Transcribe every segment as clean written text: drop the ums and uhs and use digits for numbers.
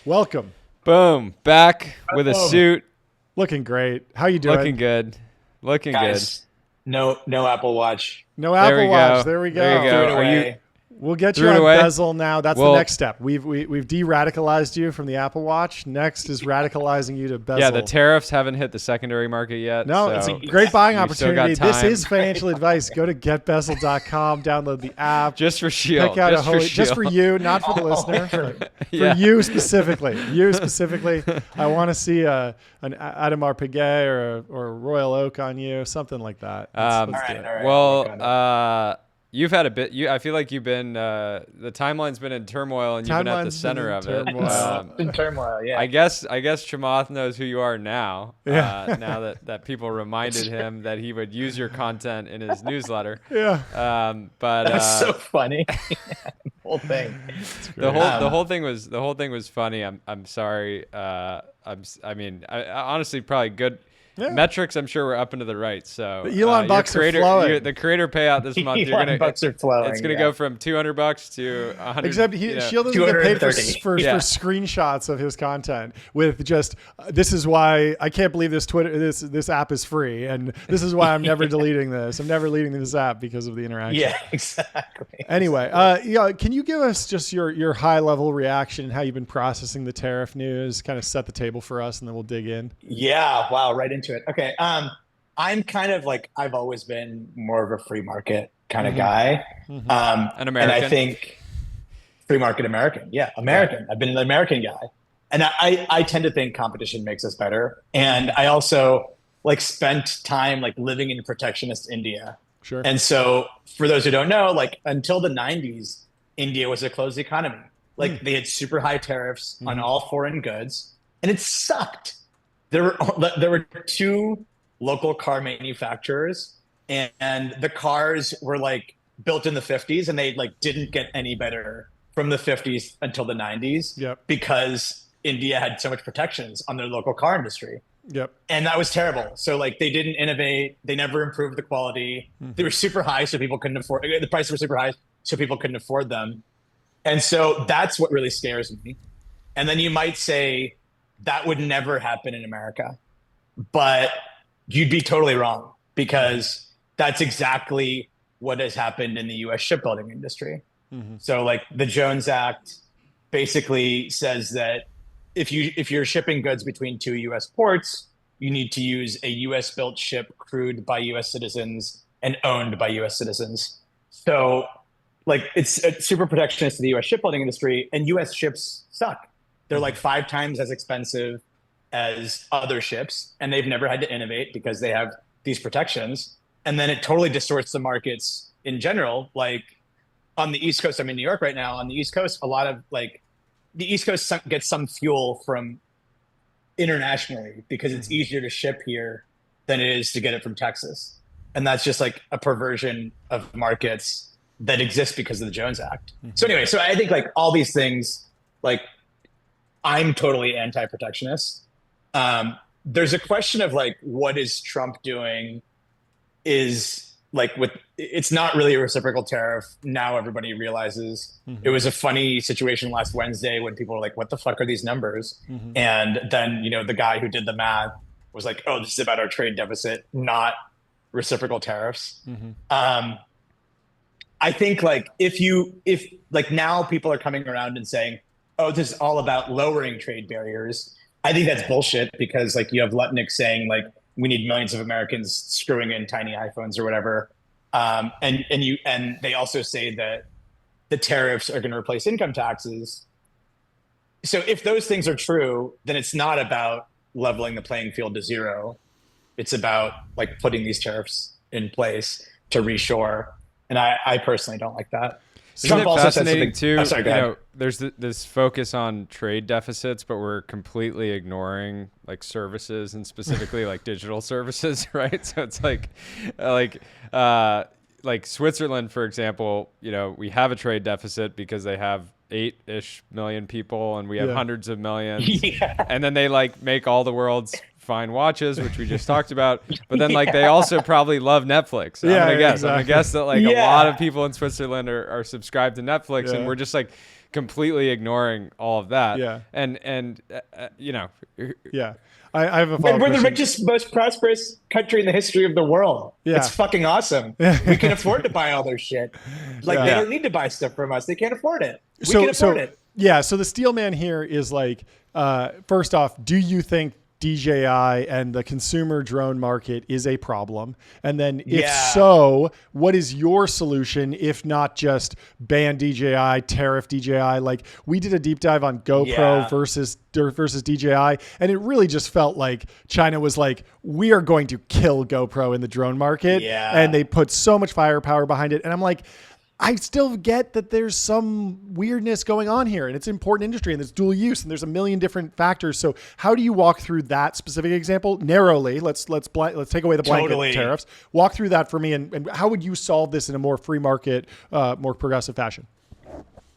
Welcome. Boom. Back with a suit. Looking great. How you doing? Looking good. Looking Guys, good. No Apple Watch. No Apple Watch. There we go. There you go. Threw it away. We'll get you on bezel now. That's the next step. We've de-radicalized you from the Apple Watch. Next is radicalizing you to bezel. Yeah, the tariffs haven't hit the secondary market yet. No, so it's a great buying opportunity. This is financial advice. Go to getbezel.com, download the app. Just for Sheel. Pick out just for you, not for the listener. For you specifically. I want to see an Adamar Piguet or a Royal Oak on you, something like that. Let's do it. All right. Well, you've had a bit. I feel like you've been. The timeline's been in turmoil, and you've been at the center of it. In turmoil, yeah. I guess Chamath knows who you are now. Yeah. Now that people reminded him that he would use your content in his newsletter. Yeah. But that's so funny. The whole thing. The whole thing was funny. I'm sorry. I honestly probably good. Yeah. Metrics, I'm sure, we're up and to the right. So the Elon bucks are flowing. The creator payout this month, bucks are flowing. It's gonna go from $200 to 100. Except Sheel doesn't get paid for screenshots of his content with just this is why I can't believe this app is free, and this is why I'm never deleting this. I'm never deleting this app because of the interaction. Yeah, exactly. Anyway, can you give us just your high level reaction and how you've been processing the tariff news? Kind of set the table for us, and then we'll dig in. Yeah. Wow. Right into it. Okay. I'm kind of like, I've always been more of a free market kind of guy. An American. And I think free market American. Yeah. American. Yeah. I've been an American guy. And I tend to think competition makes us better. And I also spent time living in protectionist India. Sure. And so for those who don't know, until the 90s, India was a closed economy. They had super high tariffs on all foreign goods, and it sucked. There were two local car manufacturers, and the cars were built in the 50s, and they didn't get any better from the 50s until the 90s. Yep. Because India had so much protections on their local car industry. Yep. And that was terrible. So they didn't innovate. They never improved the quality. They were super high, so people couldn't afford. The prices were super high, so people couldn't afford them. And so that's what really scares me. And then you might say, that would never happen in America, but you'd be totally wrong, because that's exactly what has happened in the U.S. shipbuilding industry. So the Jones Act basically says that if you're shipping goods between two U.S. ports, you need to use a U.S. built ship crewed by U.S. citizens and owned by U.S. citizens. So it's super protectionist to the U.S. shipbuilding industry, and U.S. ships suck. They're 5 times as expensive as other ships, and they've never had to innovate because they have these protections. And then it totally distorts the markets in general. On the East Coast, I'm in New York right now. On the East Coast, a lot of the East Coast gets some fuel from internationally because it's easier to ship here than it is to get it from Texas. And that's just a perversion of markets that exist because of the Jones Act. So anyway, so I think all these things, I'm totally anti-protectionist. There's a question of what is Trump doing is it's not really a reciprocal tariff. Now everybody realizes it was a funny situation last Wednesday when people were like, what the fuck are these numbers? And then, the guy who did the math was like, oh, this is about our trade deficit, not reciprocal tariffs. I think if now people are coming around and saying, oh, this is all about lowering trade barriers. I think that's bullshit, because you have Lutnick saying we need millions of Americans screwing in tiny iPhones or whatever. And they also say that the tariffs are going to replace income taxes. So if those things are true, then it's not about leveling the playing field to zero. It's about putting these tariffs in place to reshore. And I personally don't like that. Isn't it fascinating too? Oh, sorry, there's this focus on trade deficits, but we're completely ignoring services, and specifically digital services, right? So it's like Switzerland, for example. We have a trade deficit because they have 8-ish million people, and we have hundreds of millions. And then they make all the world's fine watches, which we just talked about. But then they also probably love Netflix. I'm gonna guess that a lot of people in Switzerland are subscribed to Netflix, and we're just completely ignoring all of that. Yeah. And you know. Yeah. I have a follow-up We're the question. richest, most prosperous country in the history of the world. Yeah. It's fucking awesome. We can afford to buy all their shit. Like they don't need to buy stuff from us. They can't afford it. We can afford it. Yeah. So the steel man here is like, first off, do you think DJI and the consumer drone market is a problem? And then if so, what is your solution if not just ban DJI, tariff DJI? Like we did a deep dive on GoPro versus DJI, and it really just felt like China was like, we are going to kill GoPro in the drone market. And they put so much firepower behind it. And I'm like, I still get that there's some weirdness going on here, and it's an important industry, and there's dual use, and there's a million different factors. So how do you walk through that specific example narrowly? Let's take away the blanket tariffs. Walk through that for me, and how would you solve this in a more free market, more progressive fashion?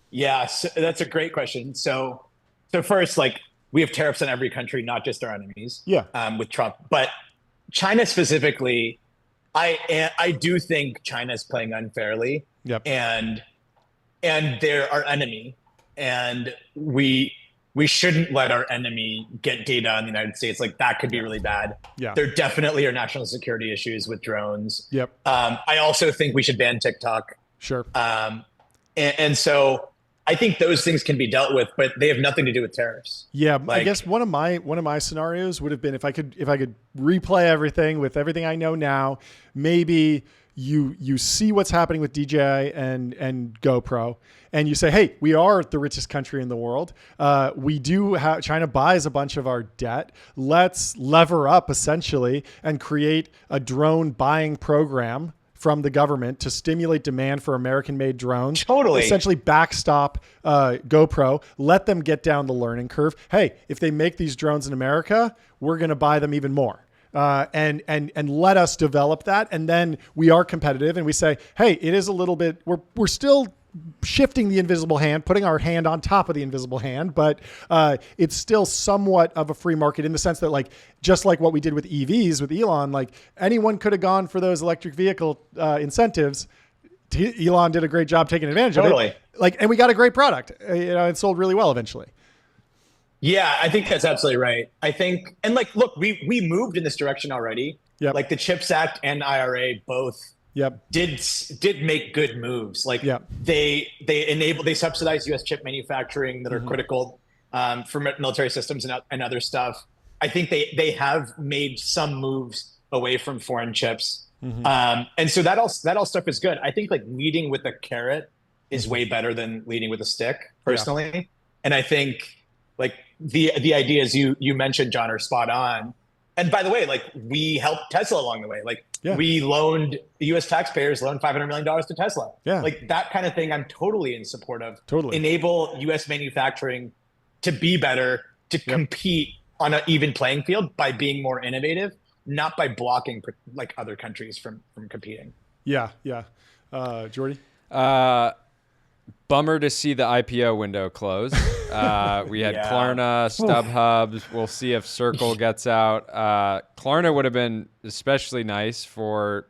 Yeah, so that's a great question. So first, like we have tariffs on every country, not just our enemies. With Trump, but China specifically, I do think China's playing unfairly. And they're our enemy, and we shouldn't let our enemy get data on the United States. Like that could be really bad. There definitely are national security issues with drones. I also think we should ban TikTok. And so I think those things can be dealt with, but they have nothing to do with tariffs. I guess one of my scenarios would have been if I could replay everything with everything I know now, maybe you see what's happening with DJI and GoPro, and you say, hey, we are the richest country in the world. We do have, China buys a bunch of our debt. Let's lever up essentially and create a drone buying program from the government to stimulate demand for American-made drones. Essentially backstop GoPro, let them get down the learning curve. Hey, if they make these drones in America, we're going to buy them even more. And let us develop that. And then we are competitive and we say, hey, it is a little bit, we're still shifting the invisible hand, putting our hand on top of the invisible hand, but it's still somewhat of a free market in the sense that, like, just like what we did with EVs with Elon, like anyone could have gone for those electric vehicle incentives. Elon did a great job taking advantage of it. Like, and we got a great product. It sold really well eventually. Yeah, I think that's absolutely right. I think, and like, look, we moved in this direction already. Like the CHIPS Act and IRA both did make good moves. Like they subsidize U.S. chip manufacturing that are critical for military systems and other stuff. I think they have made some moves away from foreign chips. And so that all stuff is good. I think like leading with a carrot is way better than leading with a stick personally. And I think like the ideas you mentioned, John, are spot on. And by the way, like we helped Tesla along the way. Like we loaned, the U.S. taxpayers loaned $500 million to Tesla. Like that kind of thing I'm totally in support of. Enable U.S. manufacturing to be better, to compete on an even playing field by being more innovative, not by blocking like other countries from competing. Jordy? Bummer to see the IPO window close. We had Klarna, StubHub. We'll see if Circle gets out. Klarna would have been especially nice for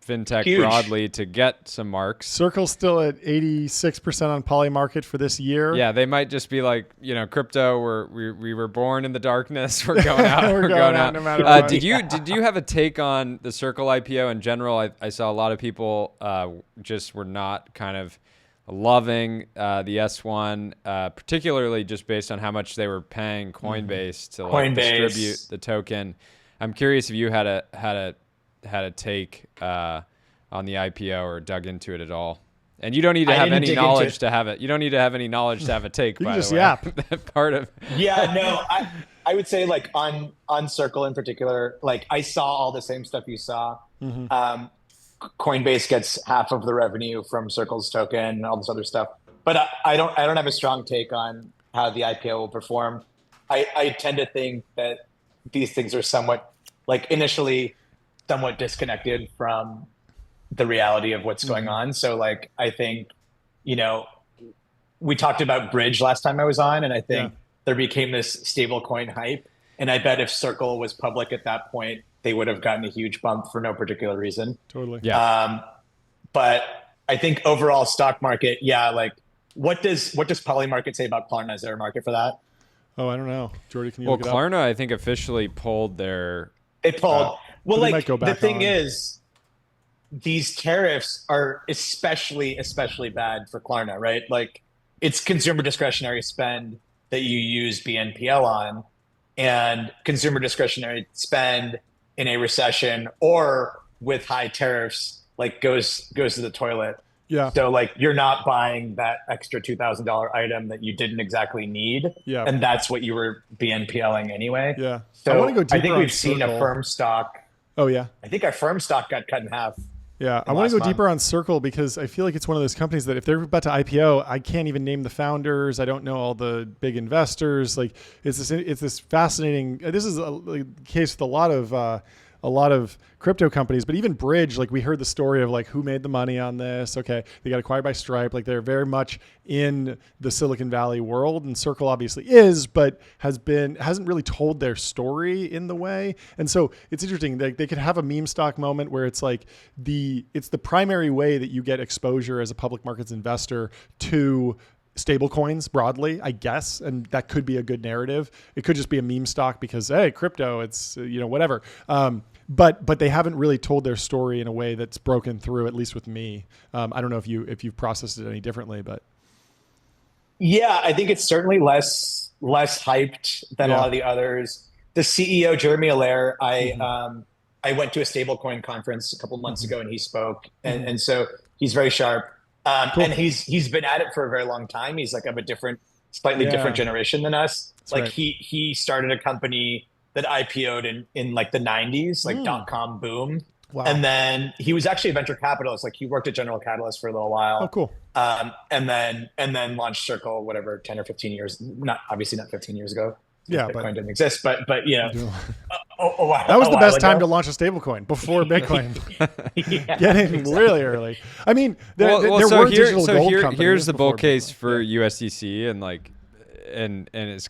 fintech broadly to get some marks. Circle's still at 86% on Polymarket for this year. Yeah, they might just be like, crypto. We were born in the darkness. We're going out. we're going out no matter what. Did you have a take on the Circle IPO in general? I saw a lot of people just were not kind of loving the S1, particularly just based on how much they were paying Coinbase to distribute the token. I'm curious if you had a take on the IPO or dug into it at all. And you don't need to have any knowledge to have it. You don't need to have any knowledge to have a take. You by just the way. yap. Part of. I would say like on Circle in particular, like I saw all the same stuff you saw. Coinbase gets half of the revenue from Circle's token and all this other stuff. But I don't have a strong take on how the IPO will perform. I tend to think that these things are somewhat disconnected from the reality of what's going on. So like, I think, we talked about Bridge last time I was on, and I think there became this stablecoin hype. And I bet if Circle was public at that point, they would have gotten a huge bump for no particular reason. Totally. But I think overall stock market, like What does Polymarket say about Klarna? Is there a market for that? Oh, I don't know. Jordy, can you Well, look it up? Klarna, I think, officially pulled their. It pulled. Well, But it might like go the back thing on. is, these tariffs are especially bad for Klarna, right? Like it's consumer discretionary spend that you use BNPL on, and consumer discretionary spend in a recession or with high tariffs like goes to the toilet. Yeah. So like you're not buying that extra $2,000 item that you didn't exactly need, Yeah. and that's what you were BNPLing anyway. Yeah. So I want to go deeper I think on we've seen a Circle. firm stock. Oh, yeah. I think our firm stock got cut in half. Yeah, I in want to last go month. deeper on Circle because I feel like it's one of those companies that if they're about to IPO, I can't even name the founders. I don't know all the big investors. Like it's this fascinating. This is a case with a lot of crypto companies, but even Bridge, like we heard the story of like who made the money on this. Okay, they got acquired by Stripe. Like they're very much in the Silicon Valley world, and Circle obviously is, but hasn't really told their story in the way. And so it's interesting. They could have a meme stock moment where it's like it's the primary way that you get exposure as a public markets investor to stablecoins broadly, I guess, and that could be a good narrative. It could just be a meme stock because hey, crypto, it's whatever. But they haven't really told their story in a way that's broken through, at least with me. I don't know if you've processed it any differently, but yeah, I think it's certainly less hyped than a lot of the others. The CEO Jeremy Allaire, I went to a stablecoin conference a couple months ago and he spoke, and so he's very sharp. Cool. And he's been at it for a very long time. He's like of a slightly different generation than us. That's like right. he started a company that IPO'd in like the 90s, like .com boom. Wow. And then he was actually a venture capitalist. Like he worked at General Catalyst for a little while. Oh, cool. And then launched Circle, whatever, 10 or 15 years, not 15 years ago. Yeah, Bitcoin didn't exist, but that was the best time to launch a stablecoin before Bitcoin. Getting really early. I mean, there were digital gold companies. Here's the bull before case Bitcoin. for USDC, and like, and it's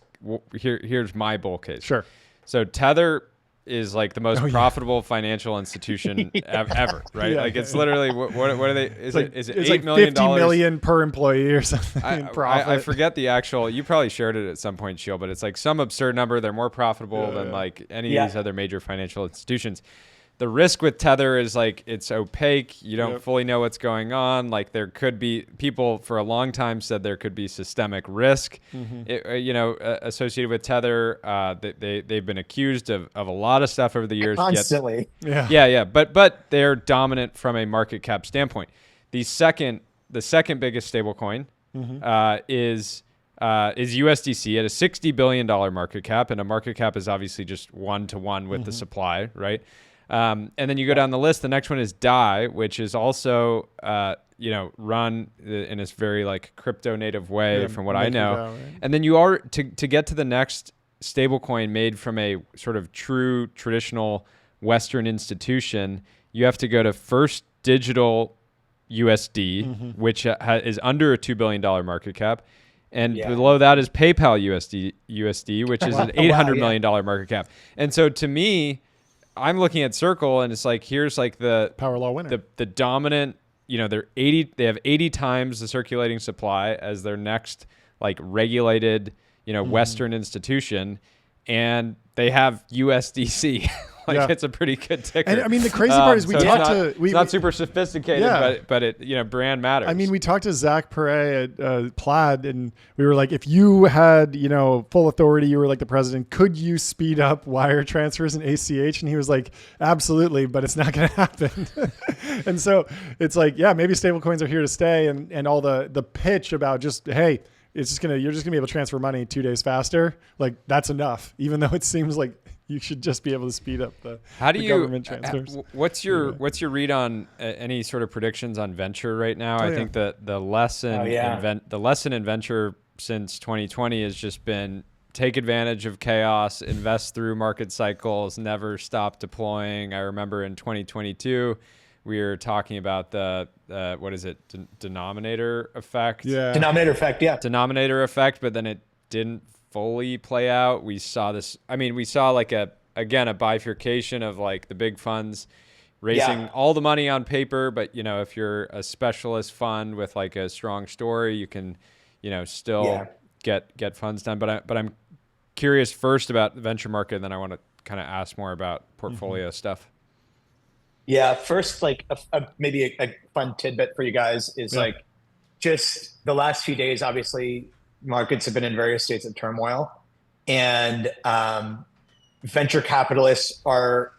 here's my bull case. Sure. So Tether is like the most profitable financial institution ever, right? Yeah, like it's literally what are they? Is it $8 like million? $50 million per employee or something in profit? I forget the actual. You probably shared it at some point, Sheel, but it's like some absurd number. They're more profitable than like any of these other major financial institutions. The risk with Tether is like it's opaque. You don't fully know what's going on. Like there could be people for a long time said there could be systemic risk, associated with Tether. They've been accused of a lot of stuff over the years. Constantly. But they're dominant from a market cap standpoint. The second biggest stablecoin is USDC at a $60 billion market cap, and a market cap is obviously just 1-to-1 with the supply, right? And then you go down the list. The next one is DAI, which is also, run in this very like crypto native way from what I know. DAO, right? And then you are to get to the next stablecoin made from a sort of true traditional Western institution, you have to go to First Digital USD, which is under a $2 billion market cap. And below that is PayPal USD, which is an $800 million market cap. And so to me, I'm looking at Circle, and it's like here's like the power law winner, the dominant. They have 80 times the circulating supply as their next like regulated Western institution, and they have USDC. It's a pretty good ticker. And I mean, the crazy part is it's not super sophisticated, but it brand matters. I mean, we talked to Zach Perret at Plaid, and we were like, if you had full authority, you were like the president, could you speed up wire transfers and ACH? And he was like, absolutely, but it's not going to happen. And so it's like, maybe stablecoins are here to stay, and all the pitch about just hey. You're just gonna be able to transfer money 2 days faster. Like that's enough, even though it seems like you should just be able to speed up the government transfers. What's your read on any sort of predictions on venture right now? I think that the lesson in venture since 2020 has just been take advantage of chaos, invest through market cycles, never stop deploying. I remember in 2022. We were talking about the denominator effect. Yeah. Denominator effect, yeah. Denominator effect, but then it didn't fully play out. We saw this. I mean, we saw like a bifurcation of like the big funds raising all the money on paper, but if you're a specialist fund with like a strong story, you can still get funds done. But I'm curious first about the venture market, and then I want to kind of ask more about portfolio stuff. Yeah, first, like maybe a fun tidbit for you guys is like just the last few days, obviously markets have been in various states of turmoil, and venture capitalists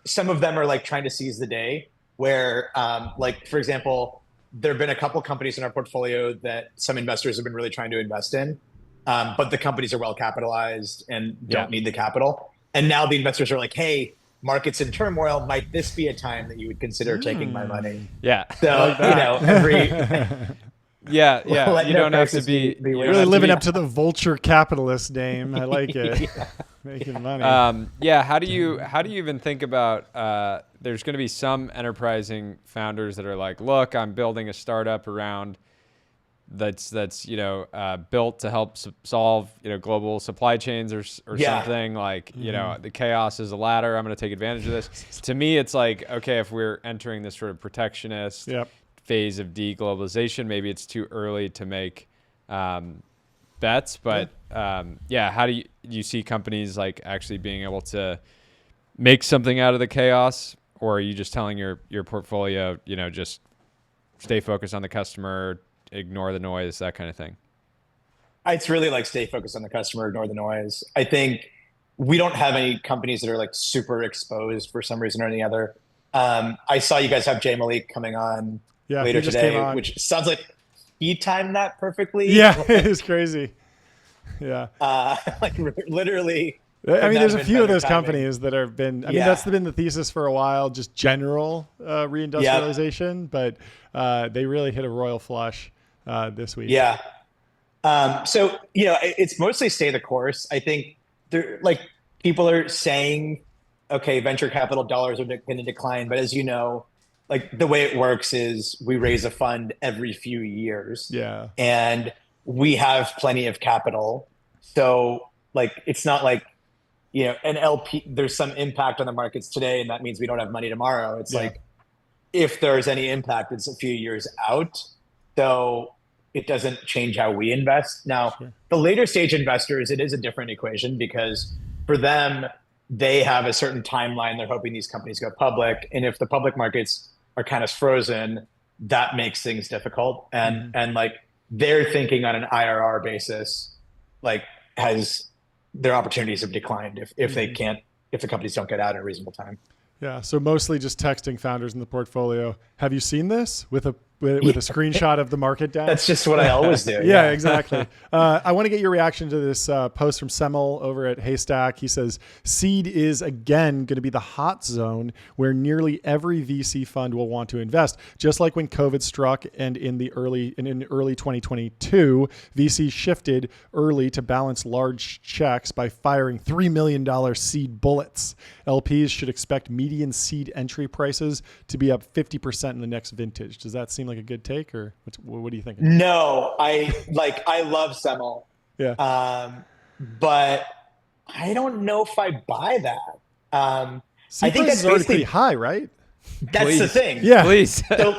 some of them are like trying to seize the day where like, for example, there have been a couple companies in our portfolio that some investors have been really trying to invest in, but the companies are well capitalized and don't need the capital. And now the investors are like, hey, market's in turmoil. Might this be a time that you would consider taking my money? Yeah. So, every... Yeah. You don't have to be really living up to the vulture capitalist name. I like it. Making money. How do you even think about there's going to be some enterprising founders that are like, look, I'm building a startup around that's built to help solve global supply chains or something like the chaos is a ladder. I'm going to take advantage of this. To me, it's like, okay, if we're entering this sort of protectionist phase of deglobalization, maybe it's too early to make bets. But how do you see companies like actually being able to make something out of the chaos, or are you just telling your portfolio, just stay focused on the customer, ignore the noise, that kind of thing? It's really like stay focused on the customer, ignore the noise. I think we don't have any companies that are like super exposed for some reason or any other. I saw you guys have Jay Malik coming on later today, which sounds like he timed that perfectly. Yeah, it is crazy. Yeah. Like literally. I mean, there's a few of those companies that have been, I mean, that's been the thesis for a while, just general reindustrialization, but they really hit a royal flush this week. Yeah. So, it's mostly stay the course. I think people are saying, okay, venture capital dollars are going to decline. But as you know, like the way it works is we raise a fund every few years. Yeah. And we have plenty of capital. So like, it's not like, an LP, there's some impact on the markets today, and that means we don't have money tomorrow. It's like, if there's any impact, it's a few years out. So it doesn't change how we invest. Now, the later stage investors, it is a different equation because for them, they have a certain timeline. They're hoping these companies go public. And if the public markets are kind of frozen, that makes things difficult. And like they're thinking on an IRR basis, like their opportunities have declined if the companies don't get out in a reasonable time. Yeah. So mostly just texting founders in the portfolio. Have you seen this with a screenshot of the market down? That's just what I always do. Yeah, exactly. I want to get your reaction to this post from Semel over at Haystack. He says, seed is again going to be the hot zone where nearly every VC fund will want to invest. Just like when COVID struck and in early 2022, VCs shifted early to balance large checks by firing $3 million seed bullets. LPs should expect median seed entry prices to be up 50% in the next vintage. Does that seem like a good take, or what do you think? No, I love Semel. Yeah. But I don't know if I buy that. I think that's already pretty high, right? That's the thing. Yeah. Please. So,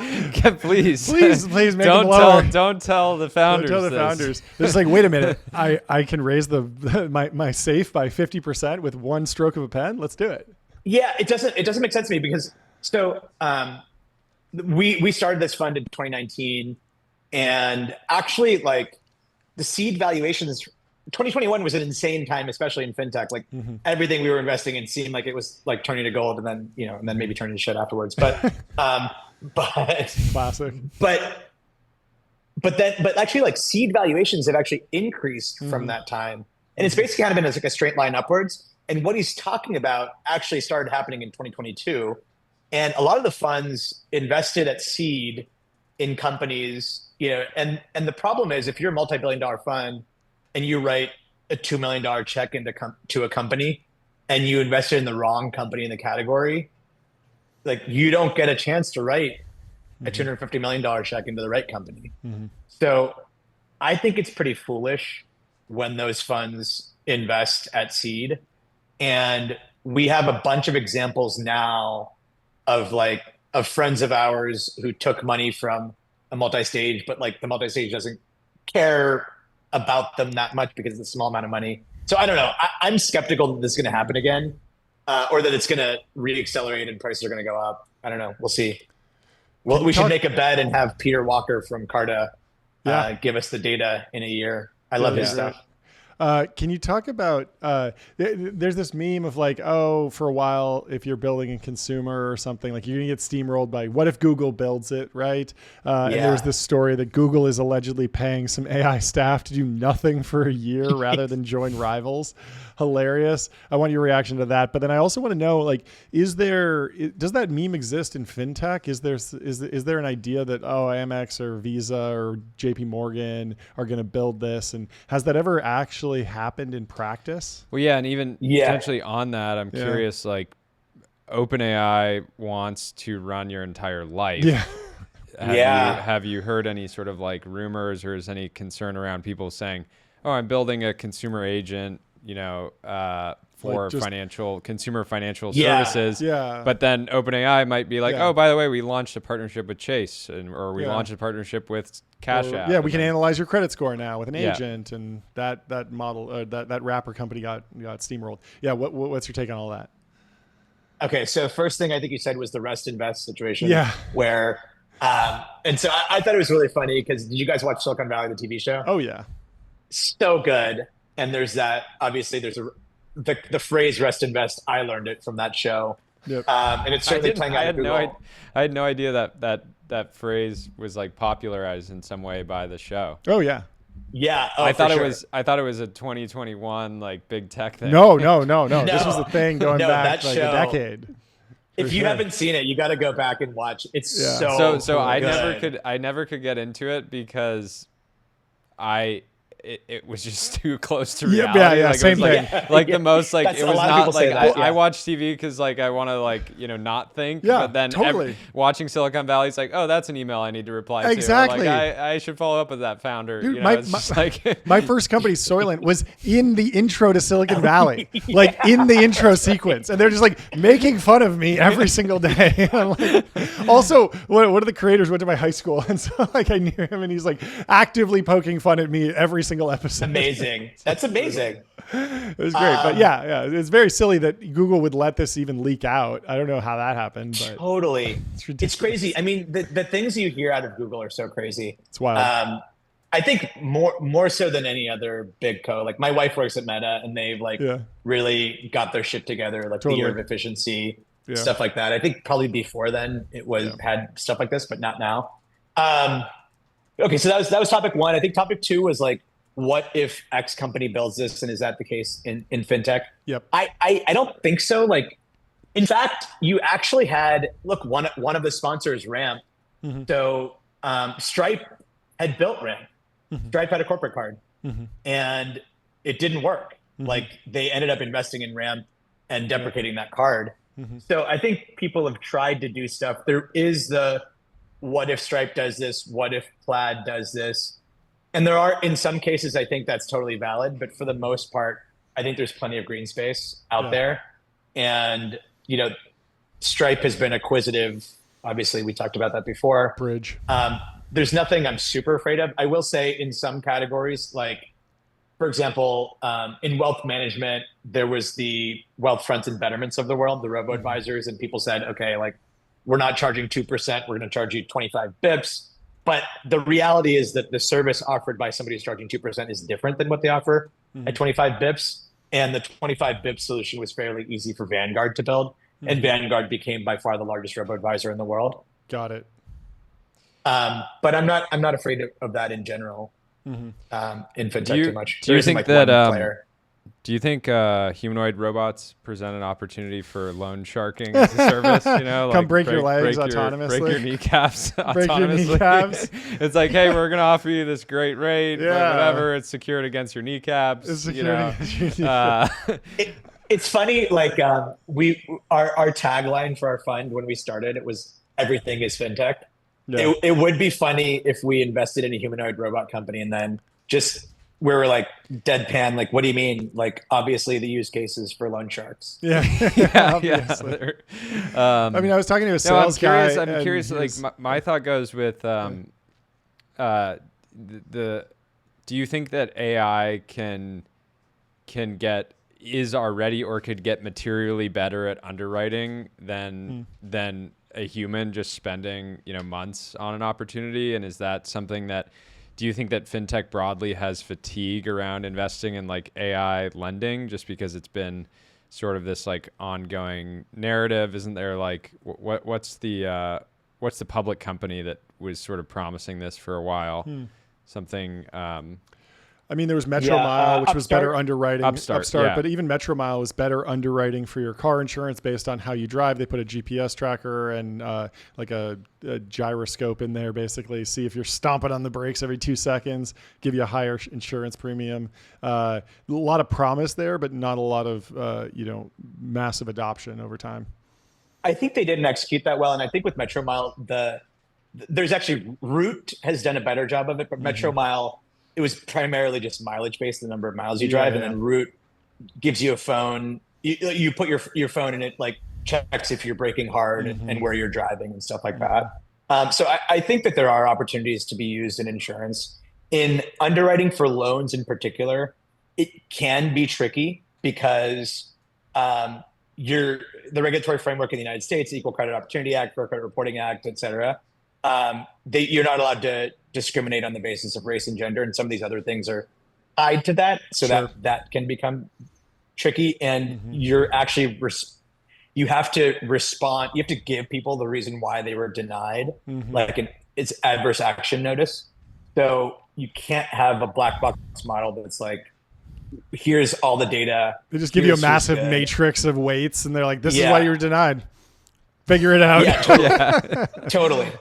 please make them lower. Don't tell the founders. Don't tell the founders. They're just like, wait a minute. I can raise my safe by 50% with one stroke of a pen. Let's do it. Yeah, it doesn't make sense to me because we started this fund in 2019, and actually like the seed valuations, 2021 was an insane time, especially in fintech. Like everything we were investing in seemed like it was like turning to gold, and then maybe turning to shit afterwards. But classic. But actually like seed valuations have actually increased from that time, and it's basically kind of been like a straight line upwards. And what he's talking about actually started happening in 2022. And a lot of the funds invested at seed in companies, and the problem is if you're a multi-billion-dollar fund and you write a $2 million check to a company and you invested in the wrong company in the category, like you don't get a chance to write a $250 million check into the right company. So I think it's pretty foolish when those funds invest at seed. And we have a bunch of examples now of friends of ours who took money from a multi-stage, but like the multi-stage doesn't care about them that much because it's a small amount of money. So I don't know. I'm skeptical that this is going to happen again, or that it's going to re-accelerate and prices are going to go up. I don't know. We'll see. Well, we should make a bet and have Peter Walker from Carta give us the data in a year. I love his stuff. Can you talk about, there's this meme of like, oh, for a while, if you're building a consumer or something, like you're going to get steamrolled by what if Google builds it, right? And there's this story that Google is allegedly paying some AI staff to do nothing for a year rather than join rivals. Hilarious. I want your reaction to that. But then I also want to know, like, does that meme exist in fintech? Is there an idea that, oh, Amex or Visa or JP Morgan are going to build this? And has that ever actually happened in practice? Well, yeah. And even potentially on that, I'm curious, like OpenAI wants to run your entire life. Yeah. Have you heard any sort of like rumors, or is any concern around people saying, oh, I'm building a consumer agent, for consumer financial services. Yeah. But then OpenAI might be like, oh, by the way, we launched a partnership with Chase, or we launched a partnership with Cash App. Yeah, we can analyze your credit score now with an agent, and that model, that wrapper company got steamrolled. Yeah, what's your take on all that? Okay, so first thing I think you said was the Rest Invest situation. Yeah. Where, and so I thought it was really funny because did you guys watch Silicon Valley, the TV show? Oh yeah. So good. And there's that, obviously there's the phrase Rest Invest. I learned it from that show. Yep. And it's certainly playing out in Google. I had no idea that phrase was like popularized in some way by the show. Oh yeah. Yeah. I thought it was a 2021 like big tech thing. No. This was a thing going back like a decade. If you haven't seen it, you got to go back and watch. It's so good. I never could get into it because it was just too close to reality. Yeah, like, same thing. Like the most, like it was not like I watch TV because like I want to like not think. Yeah, but then totally. Watching Silicon Valley, it's like, oh, that's an email I need to reply to. Exactly. Or, like, I should follow up with that founder. Dude, like my first company, Soylent, was in the intro to Silicon Valley, like in the intro sequence, and they're just like making fun of me every single day. Like, also, one of the creators went to my high school, and so like I knew him, and he's like actively poking fun at me every single episode. Amazing. That's amazing. It was great. But yeah, it's very silly that Google would let this even leak out. I don't know how that happened. But totally. It's crazy. I mean, the things you hear out of Google are so crazy. It's wild. I think more so than any other big co. Like my wife works at Meta, and they've really got their shit together, like the year of efficiency, stuff like that. I think probably before then it had stuff like this, but not now. Okay, so that was topic one. I think topic two was like, what if X company builds this, and is that the case in fintech? Yep. I don't think so. Like, in fact, you actually had one of the sponsors, Ramp. Mm-hmm. So Stripe had built Ramp. Mm-hmm. Stripe had a corporate card, and it didn't work. Mm-hmm. Like they ended up investing in Ramp and deprecating that card. Mm-hmm. So I think people have tried to do stuff. There is the what if Stripe does this? What if Plaid does this? And there are, in some cases, I think that's totally valid. But for the most part, I think there's plenty of green space out there. And, Stripe has been acquisitive. Obviously, we talked about that before. Bridge. There's nothing I'm super afraid of. I will say in some categories, like, for example, in wealth management, there was the Wealthfront and Betterments of the world, the robo-advisors. And people said, okay, like, we're not charging 2%. We're going to charge you 25 bips. But the reality is that the service offered by somebody who's charging 2% is different than what they offer at 25 bips. And the 25 bips solution was fairly easy for Vanguard to build. And Vanguard became by far the largest robo-advisor in the world. Got it. But I'm not afraid of that in general in fintech too much. Do you think that do you think humanoid robots present an opportunity for loan sharking as a service? Come break your legs autonomously. Break your kneecaps autonomously. Break your kneecaps. It's like, hey, we're going to offer you this great rate, but whatever. It's secured against your kneecaps. It's secured against your kneecaps. It's funny, like our tagline for our fund when we started, it was everything is fintech. Yeah. It would be funny if we invested in a humanoid robot company and then just we were like deadpan, like, what do you mean? Like, obviously the use cases for loan sharks. Yeah. Obviously. I mean, I was talking to a sales guy. I'm curious. Like my thought goes with the Do you think that AI is already or could get materially better at underwriting than a human just spending, months on an opportunity? And is that something that, do you think that fintech broadly has fatigue around investing in like AI lending just because it's been sort of this like ongoing narrative? Isn't there like, what's the public company that was sort of promising this for a while? Something, I mean, there was Metromile, which was better underwriting. Upstart, but even Metromile was better underwriting for your car insurance based on how you drive. They put a GPS tracker and like a gyroscope in there, basically. See if you're stomping on the brakes every 2 seconds, give you a higher insurance premium. A lot of promise there, but not a lot of, massive adoption over time. I think they didn't execute that well. And I think with Metromile, there's actually Root has done a better job of it, but Metromile, it was primarily just mileage based, the number of miles you drive. And then Root gives you a phone. You put your phone in it, like checks if you're braking hard and where you're driving and stuff like that. So I think that there are opportunities to be used in insurance. In underwriting for loans in particular, it can be tricky because the regulatory framework in the United States, the Equal Credit Opportunity Act, Fair Credit Reporting Act, et cetera, you're not allowed to discriminate on the basis of race and gender, and some of these other things are tied to that, so that can become tricky. And you're actually you have to respond. You have to give people the reason why they were denied, like it's adverse action notice. So you can't have a black box model that's like, here's all the data. They just give you a massive matrix of weights, and they're like, "This is why you were denied. Figure it out." Yeah, totally.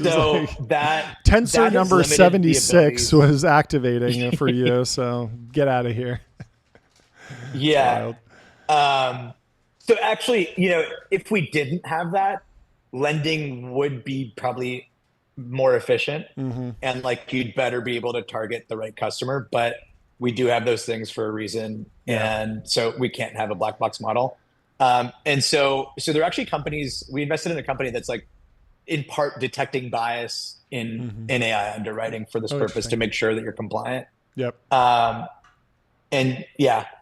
So like, that tensor number 76 was activating for you. So get out of here. Yeah. So actually, if we didn't have that, lending would be probably more efficient, and like you'd better be able to target the right customer. But we do have those things for a reason, and so we can't have a black box model. And so there are actually companies, we invested in a company that's like in part detecting bias in AI underwriting for this purpose to make sure that you're compliant. Yep. And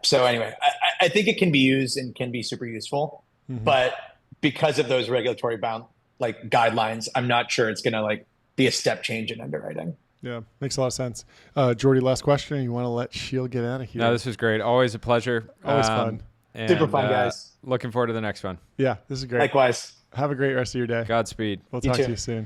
so anyway, I think it can be used and can be super useful, but because of those regulatory guidelines, I'm not sure it's going to like be a step change in underwriting. Yeah, makes a lot of sense. Jordy, last question. You want to let Sheel get out of here? No, this was great. Always a pleasure. Always fun. And, super fun, guys. Looking forward to the next one. Yeah, this is great. Likewise. Have a great rest of your day. Godspeed. We'll talk to you soon.